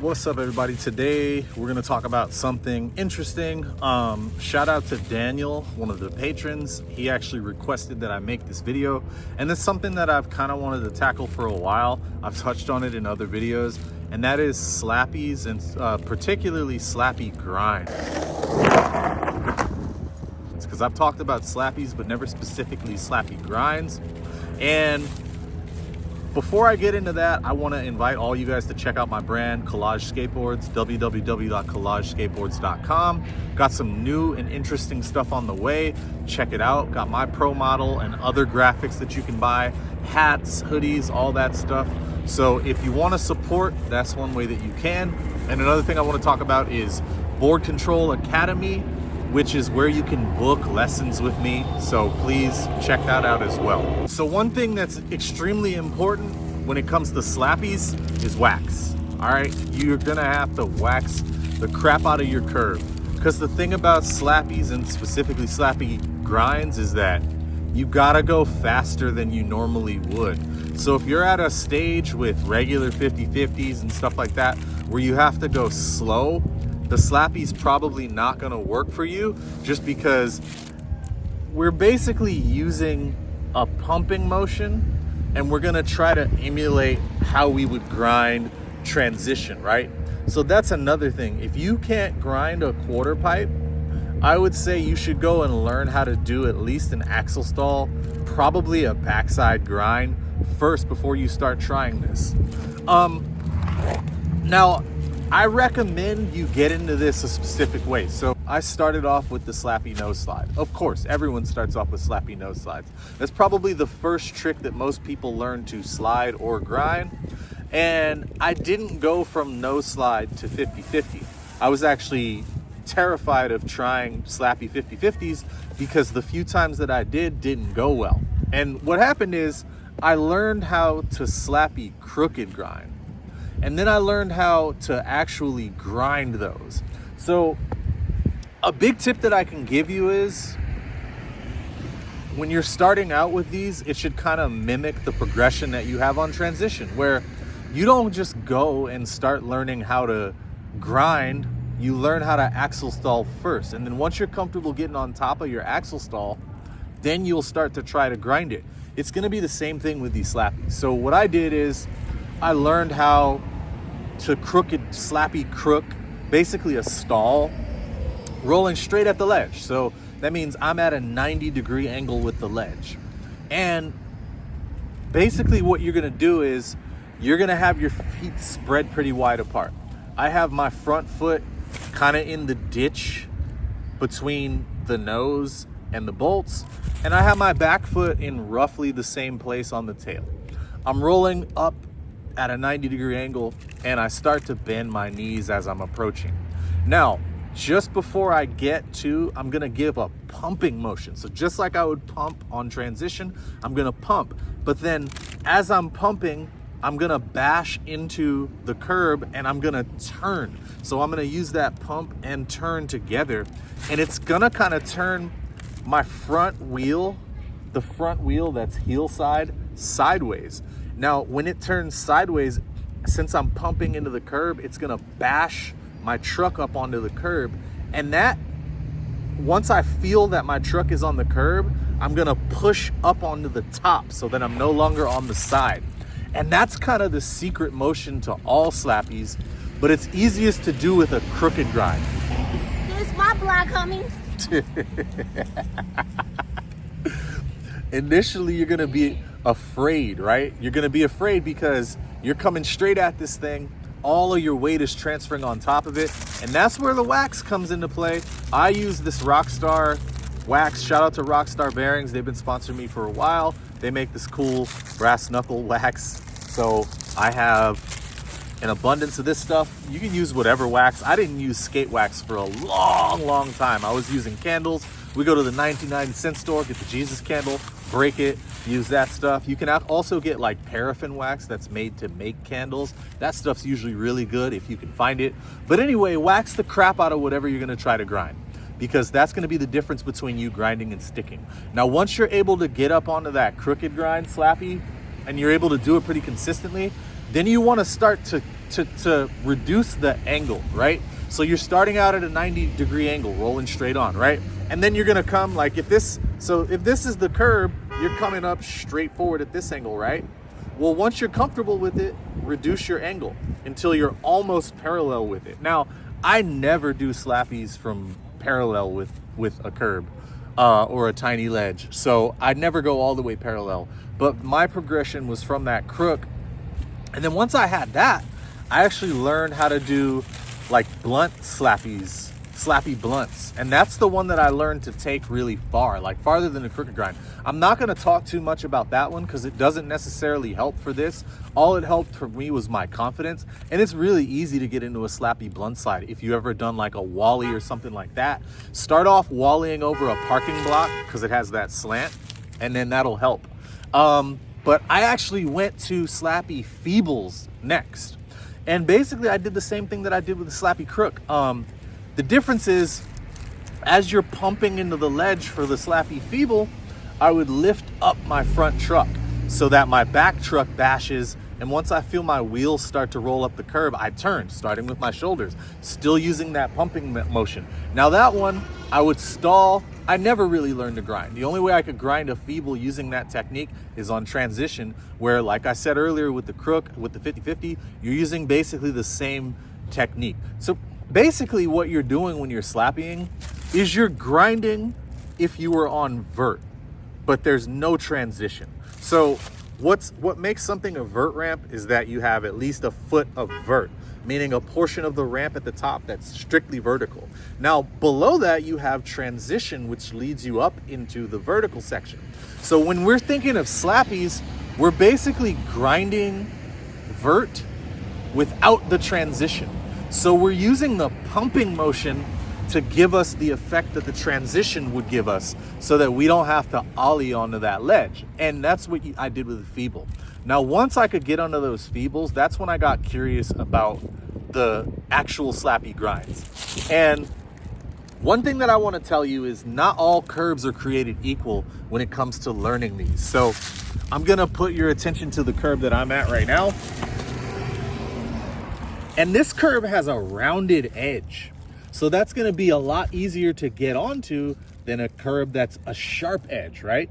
What's up, everybody? Today we're going to talk about something interesting. Shout out to Daniel, one of the patrons. He actually requested that I make this video, and it's something that I've kind of wanted to tackle for a while. I've touched on it in other videos, and that is slappies, and particularly Slappy Grind. It's because I've talked about slappies but never specifically Slappy Grinds. And before I get into that, I want to invite all you guys to check out my brand, Collage Skateboards, www.collagesskateboards.com. Got some new and interesting stuff on the way. Check it out. Got my pro model and other graphics that you can buy, hats, hoodies, all that stuff. So if you want to support, that's one way that you can. And another thing I want to talk about is Board Control Academy, which is where you can book lessons with me. So please check that out as well. So one thing that's extremely important when it comes to slappies is wax. All right, you're gonna have to wax the crap out of your curb. Because the thing about slappies, and specifically Slappy Grinds, is that you gotta go faster than you normally would. So if you're at a stage with regular 50/50s and stuff like that, where you have to go slow, the slappy's probably not gonna work for you, just because we're basically using a pumping motion and we're gonna try to emulate how we would grind transition, right? So that's another thing. If you can't grind a quarter pipe, I would say you should go and learn how to do at least an axle stall, probably a backside grind first before you start trying this. Now, I recommend you get into this a specific way. So I started off with the Slappy nose slide. Of course, everyone starts off with Slappy nose slides. That's probably the first trick that most people learn to slide or grind. And I didn't go from nose slide to 50/50. I was actually terrified of trying Slappy 50/50s because the few times that I didn't go well. And what happened is I learned how to Slappy crooked grind. And then I learned how to actually grind those. So a big tip that I can give you is when you're starting out with these, it should kind of mimic the progression that you have on transition, where you don't just go and start learning how to grind. You learn how to axle stall first. And then once you're comfortable getting on top of your axle stall, then you'll start to try to grind it. It's gonna be the same thing with these slappies. So what I did is I learned how to Slappy crook, basically a stall, rolling straight at the ledge. So that means I'm at a 90-degree angle with the ledge. And basically what you're gonna do is you're gonna have your feet spread pretty wide apart. I have my front foot kind of in the ditch between the nose and the bolts, and I have my back foot in roughly the same place on the tail. I'm rolling up at a 90-degree angle, and I start to bend my knees as I'm approaching. Now, just before I get to, I'm gonna give a pumping motion. So just like I would pump on transition, I'm gonna pump. But then as I'm pumping, I'm gonna bash into the curb and I'm gonna turn. So I'm gonna use that pump and turn together. And it's gonna kind of turn my front wheel, the front wheel that's heel side, sideways. Now, when it turns sideways, since I'm pumping into the curb, it's gonna bash my truck up onto the curb. And that, once I feel that my truck is on the curb, I'm gonna push up onto the top so that I'm no longer on the side. And that's kind of the secret motion to all slappies, but it's easiest to do with a crooked grind. There's my block coming. Initially, you're gonna be afraid, right? You're gonna be afraid because you're coming straight at this thing. All of your weight is transferring on top of it. And that's where the wax comes into play. I use this Rockstar wax. Shout out to Rockstar Bearings. They've been sponsoring me for a while. They make this cool brass knuckle wax. So I have an abundance of this stuff. You can use whatever wax. I didn't use skate wax for a long time. I was using candles. We go to the 99-cent store, get the Jesus candle, break it, use that stuff. You can also get like paraffin wax that's made to make candles. That stuff's usually really good if you can find it. But anyway, wax the crap out of whatever you're gonna try to grind, because that's gonna be the difference between you grinding and sticking. Now, once you're able to get up onto that crooked grind slappy and you're able to do it pretty consistently, then you wanna start to to reduce the angle, right? So you're starting out at a 90-degree angle, rolling straight on, right? And then you're gonna come like if this is the curb, you're coming up straight forward at this angle, right? Well, once you're comfortable with it, reduce your angle until you're almost parallel with it. Now, I never do slappies from parallel with a curb or a tiny ledge. So I never go all the way parallel. But my progression was from that crook. And then once I had that, I actually learned how to do like blunt slappies, slappy blunts. And that's the one that I learned to take really far, like farther than the crooked grind. I'm not gonna talk too much about that one because it doesn't necessarily help for this. All it helped for me was my confidence. And it's really easy to get into a slappy blunt slide. If you ever done like a wally or something like that, start off wallying over a parking block because it has that slant, and then that'll help. But I actually went to slappy feebles next. And basically I did the same thing that I did with the slappy crook. The difference is, as you're pumping into the ledge for the slappy feeble, I would lift up my front truck so that my back truck bashes, and once I feel my wheels start to roll up the curb, I turn, starting with my shoulders, still using that pumping motion. Now that one, I would stall. I never really learned to grind. The only way I could grind a feeble using that technique is on transition, where, like I said earlier with the crook, with the 50-50, you're using basically the same technique. So basically what you're doing when you're slappying is you're grinding if you were on vert, but there's no transition. So what makes something a vert ramp is that you have at least a foot of vert, meaning a portion of the ramp at the top that's strictly vertical. Now below that you have transition, which leads you up into the vertical section. So when we're thinking of slappies, we're basically grinding vert without the transition. So we're using the pumping motion to give us the effect that the transition would give us so that we don't have to ollie onto that ledge. And that's what I did with the feeble. Now, once I could get onto those feebles, that's when I got curious about the actual slappy grinds. And one thing that I want to tell you is not all curbs are created equal when it comes to learning these. So I'm gonna put your attention to the curb that I'm at right now. And this curb has a rounded edge. So that's gonna be a lot easier to get onto than a curb that's a sharp edge, right?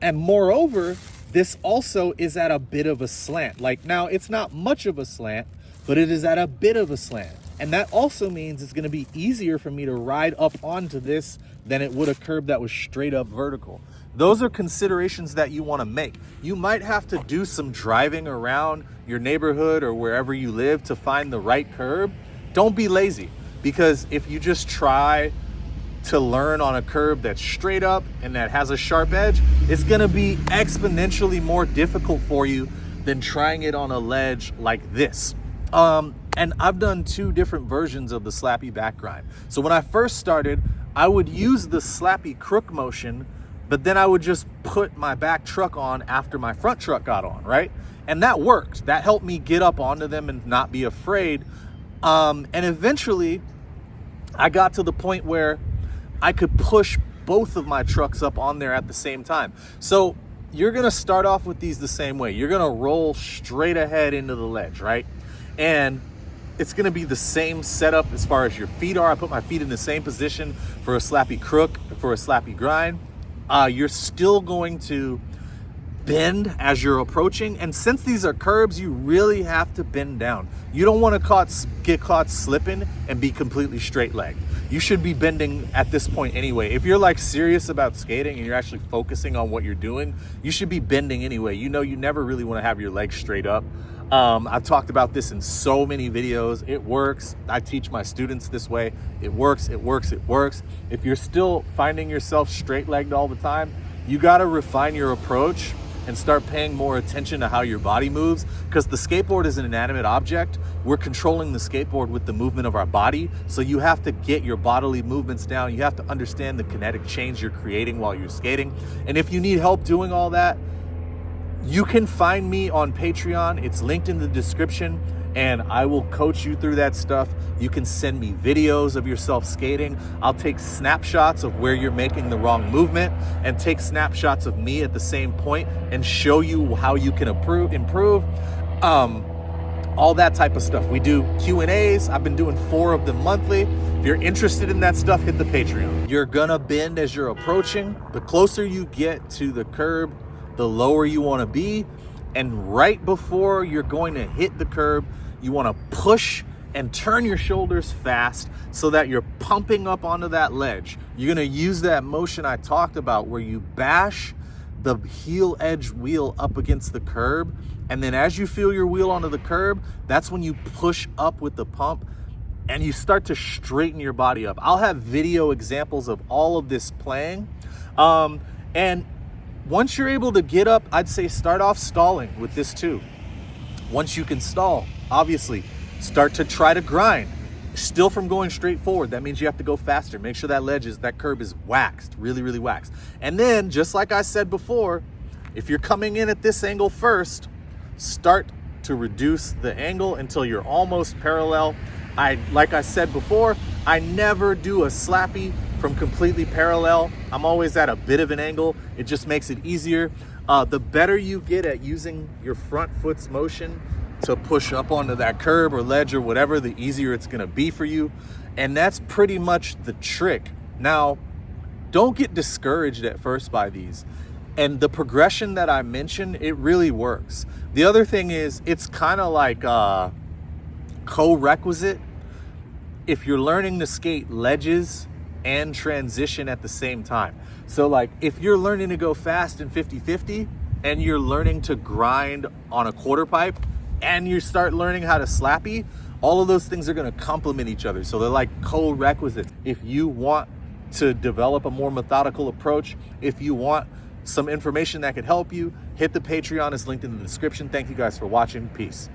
And moreover, this also is at a bit of a slant. Like now, it's not much of a slant, but it is at a bit of a slant. And that also means it's gonna be easier for me to ride up onto this than it would a curb that was straight up vertical. Those are considerations that you wanna make. You might have to do some driving around your neighborhood or wherever you live to find the right curb. Don't be lazy, because if you just try to learn on a curb that's straight up and that has a sharp edge, it's gonna be exponentially more difficult for you than trying it on a ledge like this. And I've done two different versions of the slappy back grind. So when I first started, I would use the slappy crook motion, but then I would just put my back truck on after my front truck got on, right? And that worked. That helped me get up onto them and not be afraid. And eventually I got to the point where I could push both of my trucks up on there at the same time. So you're gonna start off with these the same way. You're gonna roll straight ahead into the ledge, right? And it's gonna be the same setup as far as your feet are. I put my feet in the same position for a slappy crook, for a slappy grind. You're still going to bend as you're approaching. And since these are curbs, you really have to bend down. You don't wanna get caught slipping and be completely straight legged. You should be bending at this point anyway. If you're like serious about skating and you're actually focusing on what you're doing, you should be bending anyway. You know, you never really wanna have your legs straight up. I've talked about this in so many videos. It works. I teach my students this way. It works, it works, it works. If you're still finding yourself straight-legged all the time, you gotta refine your approach and start paying more attention to how your body moves, because the skateboard is an inanimate object. We're controlling the skateboard with the movement of our body. So you have to get your bodily movements down. You have to understand the kinetic change you're creating while you're skating. And if you need help doing all that, you can find me on Patreon. It's linked in the description, and I will coach you through that stuff. You can send me videos of yourself skating. I'll take snapshots of where you're making the wrong movement and take snapshots of me at the same point and show you how you can improve. all that type of stuff. We do Q&As. I've been doing 4 of them monthly. If you're interested in that stuff, hit the Patreon. You're gonna bend as you're approaching. The closer you get to the curb, the lower you wanna be. And right before you're going to hit the curb, you wanna push and turn your shoulders fast so that you're pumping up onto that ledge. You're gonna use that motion I talked about where you bash the heel edge wheel up against the curb. And then as you feel your wheel onto the curb, that's when you push up with the pump and you start to straighten your body up. I'll have video examples of all of this playing. And once you're able to get up, I'd say start off stalling with this too. Once you can stall, obviously, start to try to grind. Still from going straight forward, that means you have to go faster. Make sure that curb is waxed, really, really waxed. And then, just like I said before, if you're coming in at this angle first, start to reduce the angle until you're almost parallel. Like I said before, I never do a slappy from completely parallel. I'm always at a bit of an angle. It just makes it easier. The better you get at using your front foot's motion to push up onto that curb or ledge or whatever, the easier it's gonna be for you. And that's pretty much the trick. Now, don't get discouraged at first by these. And the progression that I mentioned, it really works. The other thing is, it's kind of like a co-requisite. If you're learning to skate ledges and transition at the same time. So like if you're learning to go fast in 50-50 and you're learning to grind on a quarter pipe and you start learning how to slappy, all of those things are gonna complement each other. So they're like co-requisites. If you want to develop a more methodical approach, if you want some information that could help you, hit the Patreon, is linked in the description. Thank you guys for watching. Peace.